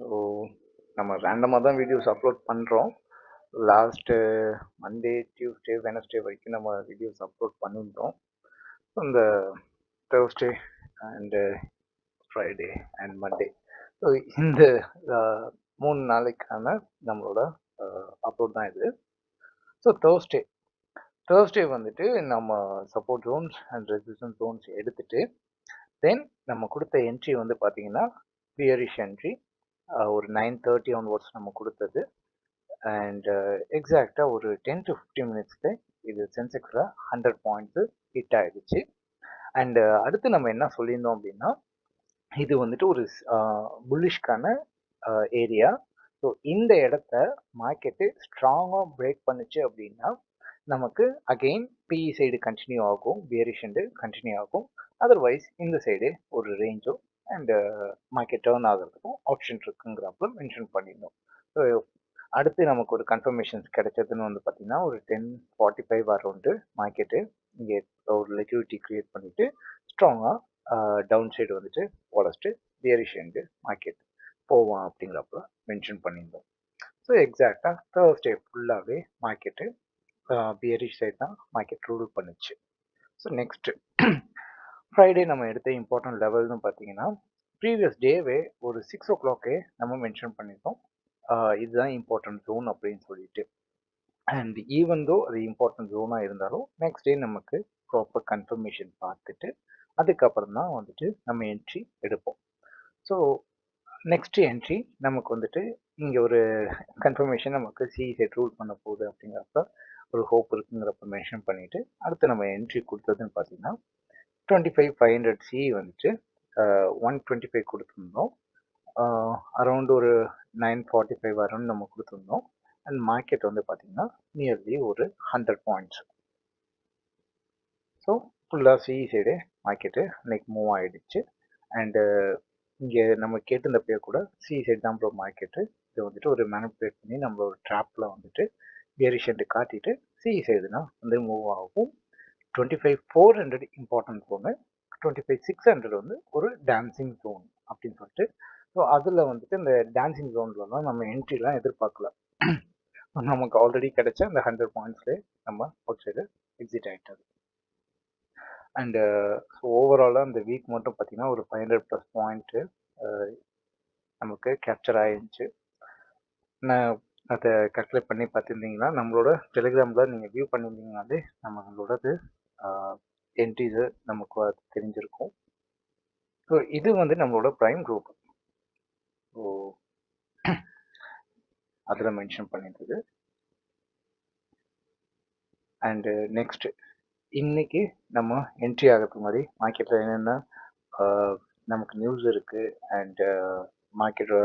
So நம்ம ரேண்டமாக தான் வீடியோஸ் அப்லோட் பண்ணுறோம். லாஸ்ட்டு மண்டே, டியூஸ்டே, வெனஸ்டே வரைக்கும் நம்ம வீடியோஸ் அப்லோட் பண்ணியிருந்தோம். இந்த Thursday and Friday and Monday, so இந்த 3 நாளைக்கான நம்மளோட அப்லோட் தான் இது. ஸோ தேர்ஸ்டே வந்துட்டு நம்ம support Jones and resistance Jones எடுத்துட்டு தென் நம்ம கொடுத்த என்ட்ரி வந்து பார்த்தீங்கன்னா பியரிஷ் என்ட்ரி ஒரு 9:30 ஆன்வர்ட்ஸ் நம்ம கொடுத்தது. அண்ட் எக்ஸாக்டாக ஒரு 10 to 15 மினிட்ஸ்க்கு இது சென்செக்ஸில் 100 பாயிண்ட்ஸு ஹிட் ஆகிடுச்சு. அண்டு அடுத்து நம்ம என்ன சொல்லியிருந்தோம் அப்படின்னா, இது வந்துட்டு ஒரு புல்லிஷ்கான ஏரியா. ஸோ இந்த இடத்த மார்க்கெட்டு ஸ்ட்ராங்காக பிரேக் பண்ணுச்சு அப்படின்னா நமக்கு அகெயின் பிஇ சைடு கண்டினியூ ஆகும், பியரிஷ் எண்டு கண்டினியூ ஆகும். அதர்வைஸ் இந்த சைடு ஒரு ரேஞ்சோ அண்டு மார்க்கெட் டேர்ன் ஆகிறதுக்கும் ஆப்ஷன் இருக்குங்கிறப்ப மென்ஷன் பண்ணியிருந்தோம். ஸோ அடுத்து நமக்கு ஒரு கன்ஃபர்மேஷன்ஸ் கிடைச்சதுன்னு வந்து பார்த்தீங்கன்னா ஒரு 10:45 அரௌண்டு மார்க்கெட்டு இங்கே ஒரு லிக்விடிட்டி க்ரியேட் பண்ணிவிட்டு ஸ்ட்ராங்காக டவுன் சைடு வந்துட்டு உடச்சிட்டு பியரிஷ் எண்டு மார்க்கெட் போவான் அப்படிங்கிறப்ப மென்ஷன் பண்ணியிருந்தோம். ஸோ எக்ஸாக்டாக தேர்ஸ்டே ஃபுல்லாகவே மார்க்கெட்டு பியரிஷ் சைடு தான் மார்க்கெட் ரூல் பண்ணுச்சு. ஸோ நெக்ஸ்ட்டு ஃப்ரைடே நம்ம எடுத்த இம்பார்ட்டன்ட் லெவல்னு பார்த்தீங்கன்னா ப்ரீவியஸ் டேவே ஒரு 6 o'clock நம்ம மென்ஷன் பண்ணியிருந்தோம், இதுதான் இம்பார்ட்டன்ட் ஜோன் அப்படின்னு சொல்லிட்டு. அண்ட் ஈவன் தோ அது இம்பார்ட்டன்ட் ஜோனாக இருந்தாலும் நெக்ஸ்ட் டே நமக்கு ப்ராப்பர் கன்ஃபர்மேஷன் பார்த்துட்டு அதுக்கப்புறம் தான் வந்துட்டு நம்ம என்ட்ரி எடுப்போம். ஸோ நெக்ஸ்ட் என்ட்ரி நமக்கு வந்துட்டு இங்கே ஒரு கன்ஃபர்மேஷன் நமக்கு சிஇசெட் ரூல் பண்ண போகுது அப்படிங்கிறப்ப ஒரு ஹோப் இருக்குங்கிறப்ப மென்ஷன் பண்ணிவிட்டு அடுத்து நம்ம என்ட்ரி கொடுத்ததுன்னு பார்த்தீங்கன்னா 25,500 சி வந்துட்டு 125 கொடுத்துருந்தோம். அரௌண்ட் ஒரு 9:45 அரௌண்ட் நம்ம கொடுத்துருந்தோம். அண்ட் மார்க்கெட் வந்து பார்த்தீங்கன்னா நியர்லி ஒரு 100 பாயிண்ட்ஸ். ஸோ ஃபுல்லாக சிஇ சைடு மார்க்கெட்டு இன்னைக்கு மூவ் ஆகிடுச்சு. அண்டு இங்கே நம்ம கேட்டிருந்தப்போ கூட சிஇ சைடு தான் ப்ரோ மார்க்கெட்டு, இது வந்துட்டு ஒரு மேனிபுலேட் பண்ணி நம்ம ஒரு ட்ராப்பில் வந்துட்டு வேரியேஷன் காட்டிட்டு சிஇ சைடுனா வந்து மூவ் ஆகும். 25,400 இம்பார்ட்டன்ட் ஜோனு, 25,600 வந்து ஒரு டான்சிங் ஜோன் அப்படின்னு சொல்லிட்டு. ஸோ அதில் வந்துட்டு இந்த டான்சிங் ஜோன்லலாம் நம்ம என்ட்ரிலாம் எதிர்பார்க்கல. நமக்கு ஆல்ரெடி கிடைச்ச அந்த 100 பாயிண்ட்ஸ்லேயே நம்ம அவுட் சைடு எக்ஸிட் ஆகிட்டது. அண்டு ஸோ ஓவராலாக அந்த வீக் மட்டும் பார்த்தீங்கன்னா ஒரு 500+ பாயிண்ட்டு நமக்கு கேப்சர் ஆகிருந்துச்சு. நான் அதை கால்குலேட் பண்ணி பார்த்துருந்தீங்கன்னா நம்மளோட டெலிகிராமில் நீங்கள் வியூ பண்ணியிருந்தீங்கனாலே நம்மளோடது என்ட்ரிஸு நமக்கு தெரிஞ்சிருக்கும். ஸோ இது வந்து நம்மளோட ப்ரைம் குரூப், ஸோ அதில் மென்ஷன் பண்ணியிருந்தது. அண்டு நெக்ஸ்ட்டு இன்னைக்கு நம்ம என்ட்ரி ஆகிறதுக்கு மாதிரி மார்க்கெட்டில் என்னென்ன நமக்கு நியூஸ் இருக்குது அண்டு மார்க்கெட்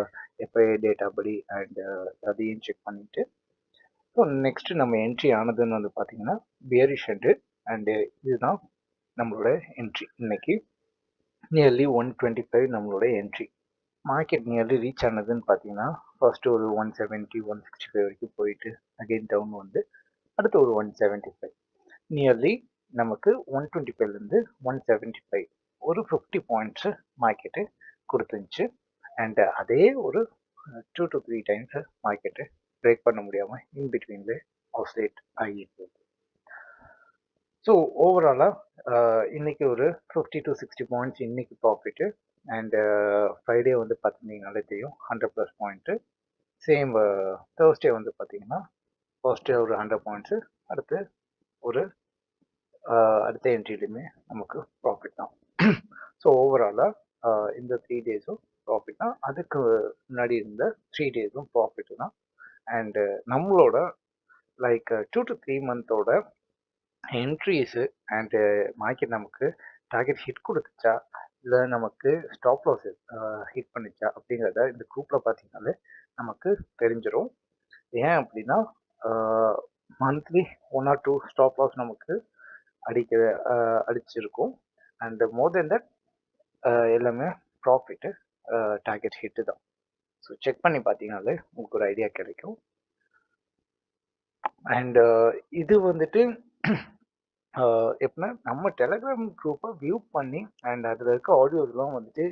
எப்போ டேட்டா படி அண்டு அதையும் செக் பண்ணிவிட்டு ஸோ நெக்ஸ்ட்டு நம்ம என்ட்ரி ஆனதுன்னு வந்து பார்த்தீங்கன்னா பியரிஷ் அண்டு இதுதான் நம்மளோட என்ட்ரி. இன்னைக்கு நியர்லி 125 நம்மளோட என்ட்ரி. மார்க்கெட் நியர்லி ரீச் ஆனதுன்னு பார்த்தீங்கன்னா ஃபர்ஸ்ட் ஒரு 170 165 வரைக்கும் போயிட்டு அகெயின் டவுன் வந்து அடுத்து ஒரு 175, நியர்லி நமக்கு 125லேருந்து 175 ஒரு 50 பாயிண்ட்ஸு மார்க்கெட்டு கொடுத்துருந்துச்சு. அண்டு அதே ஒரு 2 to 3 டைம்ஸ் மார்க்கெட்டு பிரேக் பண்ண முடியாமல் இன் பிட்வீனில் ஆசிலேட் ஆகிட்டு. ஸோ ஓவராலாக இன்னைக்கு ஒரு 50 to 60 பாயிண்ட்ஸ் இன்னைக்கு ப்ராஃபிட்டு. அண்டு ஃப்ரைடே வந்து பார்த்துருந்தீங்கனாலே தெரியும் 100+ பாயிண்ட்டு. சேம் தேர்ஸ்டே வந்து பார்த்தீங்கன்னா ஃபர்ஸ்டே ஒரு 100 பாயிண்ட்ஸு, அடுத்து ஒரு அடுத்த என்ட்ரிலையுமே நமக்கு ப்ராஃபிட் தான். ஸோ ஓவராலாக இந்த 3 டேஸும் ப்ராஃபிட் தான், அதுக்கு முன்னாடி இருந்த 3 டேஸும் ப்ராஃபிட்டு தான். அண்டு நம்மளோட like 2 to 3 மந்தோட entries and market நமக்கு டார்கெட் ஹிட் கொடுத்துச்சா இல்லை நமக்கு ஸ்டாப் லாஸ் ஹிட் பண்ணிச்சா அப்படிங்கிறத இந்த குரூப்பில் பார்த்தீங்கன்னாலே நமக்கு தெரிஞ்சிடும். ஏன் அப்படின்னா மந்த்லி 1 or 2 ஸ்டாப் லாஸ் நமக்கு அடிச்சிருக்கும். அண்ட் மோர் தென் தட் எல்லாமே ப்ராஃபிட்டு டார்கெட் ஹிட்டு தான். ஸோ செக் பண்ணி பார்த்தீங்கனாலே உங்களுக்கு ஒரு ஐடியா கிடைக்கும். அண்டு இது வந்துட்டு எப்படின்னா நம்ம டெலிகிராம் குரூப்பை வியூ பண்ணி அண்ட் அதில் இருக்க ஆடியோஸ்லாம் வந்துட்டு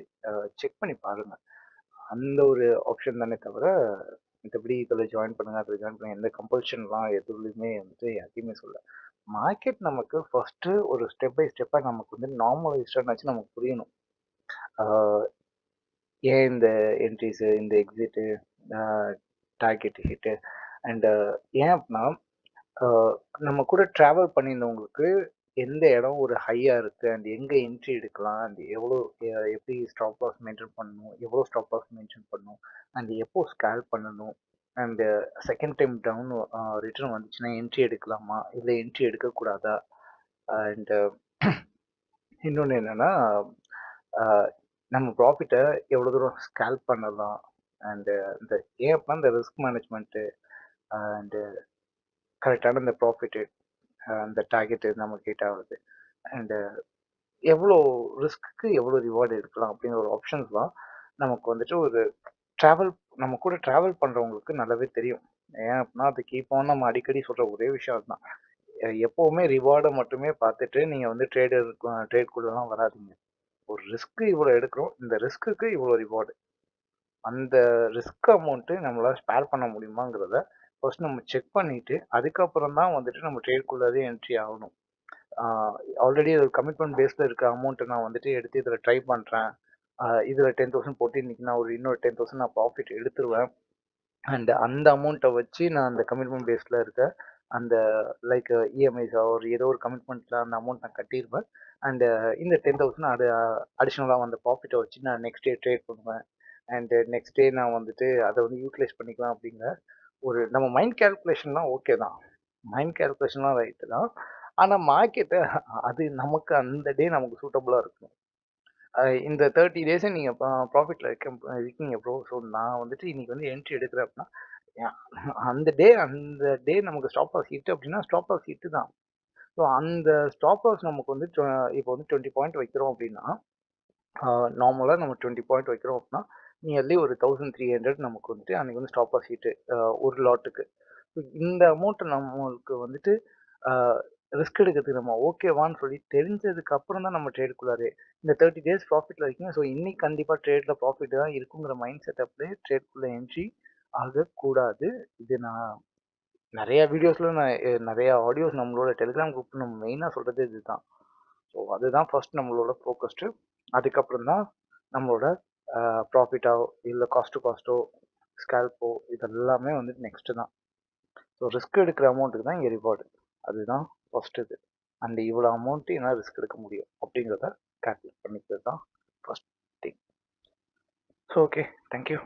செக் பண்ணி பாருங்கள். அந்த ஒரு ஆப்ஷன் தானே தவிர, மத்தபடி இதில ஜாயின் பண்ணுங்க, அதில ஜாயின் பண்ணுங்க எந்த கம்பல்ஷன்லாம் எதுலயுமே வந்துட்டு யார்ட்டயுமே சொல்லல. மார்க்கெட் நமக்கு ஃபர்ஸ்ட்டு ஒரு ஸ்டெப் பை ஸ்டெப்பா நமக்கு வந்து நார்மலைஸ்டானாச்சும் நமக்கு புரியணும். ஆ ஏன் இந்த என்ட்ரீஸு, இந்த எக்ஸிட்டு, ஆ டார்கெட் ஹிட்டு அண்ட் ஏன் அப்டின்னா, ஆ நம்ம கூட ட்ராவல் பண்ணியிருந்தவங்களுக்கு எந்த இடம் ஒரு ஹையா இருக்கு அண்ட் எங்க என்ட்ரி எடுக்கலாம் அண்ட் எவ்வளோ எப்படி ஸ்டாப் லாஸ் மெயின்டெயின் பண்ணணும், எவ்வளோ ஸ்டாப் லாஸ் மெயின்டெயின் பண்ணணும் அண்ட் எப்போ ஸ்கேல் பண்ணணும் and second time down return வந்துச்சுன்னா என்ட்ரி எடுக்கலாமா, இல்லை என்ட்ரி எடுக்கக்கூடாதா அண்ட் இன்னொன்று என்னன்னா, நம்ம ப்ராஃபிட்டை எவ்வளோ தூரம் ஸ்கேல் பண்ணலாம் அண்டு இந்த ஏன் அப்படின்னா இந்த ரிஸ்க் மேனேஜ்மெண்ட்டு அண்டு கரெக்டான இந்த ப்ராஃபிட்டு அந்த டார்கெட்டு நம்ம கிட்ட ஆகுது அண்டு எவ்வளோ ரிஸ்க்கு எவ்வளோ ரிவார்டு எடுக்கலாம் அப்படிங்கிற ஒரு ஆப்ஷன்ஸ்லாம் நமக்கு வந்துட்டு ஒரு ட்ராவல் நம்ம கூட ட்ராவல் பண்ணுறவங்களுக்கு நல்லாவே தெரியும். ஏன் அப்படின்னா அது கீப் ஆன் நம்ம அடிக்கடி சொல்கிற ஒரே விஷயம் அதுதான். எப்போவுமே ரிவார்டை மட்டுமே பார்த்துட்டு நீங்கள் வந்து ட்ரேட்குள்ளெலாம் வராதீங்க. ஒரு ரிஸ்க்கு இவ்வளோ எடுக்கிறோம், இந்த ரிஸ்க்குக்கு இவ்வளோ ரிவார்டு. அந்த ரிஸ்க் அமௌண்ட்டு நம்மளால ஸ்பேர் பண்ண முடியுமாங்கிறத ஃபர்ஸ்ட் நம்ம செக் பண்ணிட்டு, அதுக்கப்புறம் தான் வந்துட்டு நம்ம ட்ரேட்குள்ளவே என்ட்ரி ஆகணும். ஆல்ரெடி ஒரு கமிட்மெண்ட் பேஸ்ல இருக்க அமௌண்ட்டை நான் வந்துட்டு எடுத்து இதில் ட்ரை பண்ணுறேன். இதில் 10,000 போட்டு இன்னைக்கு நான் ஒரு இன்னொரு 10,000 நான் ப்ராஃபிட் எடுத்துருவேன். அண்ட் அந்த அமௌண்ட்டை வச்சு நான் அந்த கமிட்மெண்ட் பேஸ்ல இருக்க அந்த லைக் இஎம்ஐஸோ ஒரு ஏதோ ஒரு கமிட்மெண்ட்ல அந்த அமௌண்ட் நான் கட்டியிருப்பேன். அண்ட் இந்த 10,000 அடிஷ்னலாக வந்த ப்ராஃபிட்டை வச்சு நான் நெக்ஸ்ட் டே ட்ரேட் பண்ணுவேன். அண்ட் நெக்ஸ்ட் டே நான் வந்துட்டு அதை வந்து யூட்டிலைஸ் பண்ணிக்கலாம் அப்படிங்கிற ஒரு நம்ம மைண்ட் கேல்குலேஷன்லாம் ஓகே தான். மைண்ட் கேல்குலேஷன்லாம் ரைட்டு தான். ஆனா மார்க்கெட்டு அது நமக்கு அந்த டே நமக்கு சூட்டபுளா இருக்கும். இந்த 30 டேஸ நீங்க ப்ராஃபிட்ல இருக்கீங்க ப்ரோ. ஸோ நான் வந்துட்டு இன்னைக்கு வந்து என்ட்ரி எடுக்கிறேன் அப்படின்னா, அந்த டே நமக்கு ஸ்டாப் லாஸ் ஹிட் அப்படின்னா ஸ்டாப் லாஸ் ஹிட் தான். ஸோ அந்த ஸ்டாப் லாஸ் நமக்கு வந்து இப்போ வந்து 20 பாயிண்ட் வைக்கிறோம் அப்படின்னா, நார்மலா நம்ம 20 பாயிண்ட் வைக்கிறோம் அப்படின்னா, நியர்லி ஒரு 1300 நமக்கு வந்துட்டு அன்னைக்கு வந்து ஸ்டாப் லாஸ் ஹிட் ஒரு லாட்டுக்கு. இந்த அமௌண்ட் நம்மளுக்கு வந்துட்டு ரிஸ்க் எடுக்கிறதுக்கு நம்ம ஓகேவான்னு சொல்லி தெரிஞ்சதுக்கு அப்புறம் தான் நம்ம ட்ரேடுக்குள்ளாரே இந்த 30 டேஸ் ப்ராஃபிட்ல இருக்கீங்க. ஸோ இன்னைக்கு கண்டிப்பாக ட்ரேட்ல ப்ராஃபிட் தான் இருக்குங்கிற மைண்ட் செட்டப்லேயே ட்ரேட்குள்ளே என்ட்ரி ஆகக்கூடாது. இது நான் நிறைய வீடியோஸ்ல நான் நிறைய ஆடியோஸ் நம்மளோட டெலிகிராம் குரூப் நம்ம மெயினாக சொல்றது இதுதான். ஸோ அதுதான் ஃபர்ஸ்ட் நம்மளோட ஃபோக்கஸ்டு. அதுக்கப்புறம் தான் நம்மளோட ப்ராஃபிட்டோ இல்லை காஸ்ட்டோ ஸ்கேல்போ இதெல்லாமே வந்துட்டு நெக்ஸ்ட்டு தான். ஸோ ரிஸ்க் எடுக்கிற அமௌண்ட்டுக்கு தான் இங்கே ரிவார்டு. அதுதான் ஃபர்ஸ்ட் இது. அண்ட் இவ்வளோ அமௌண்ட்டு என்னால் ரிஸ்க் எடுக்க முடியும் அப்படிங்கிறத கால்குலேட் பண்ணிக்கிறது தான் first thing. So okay, thank you.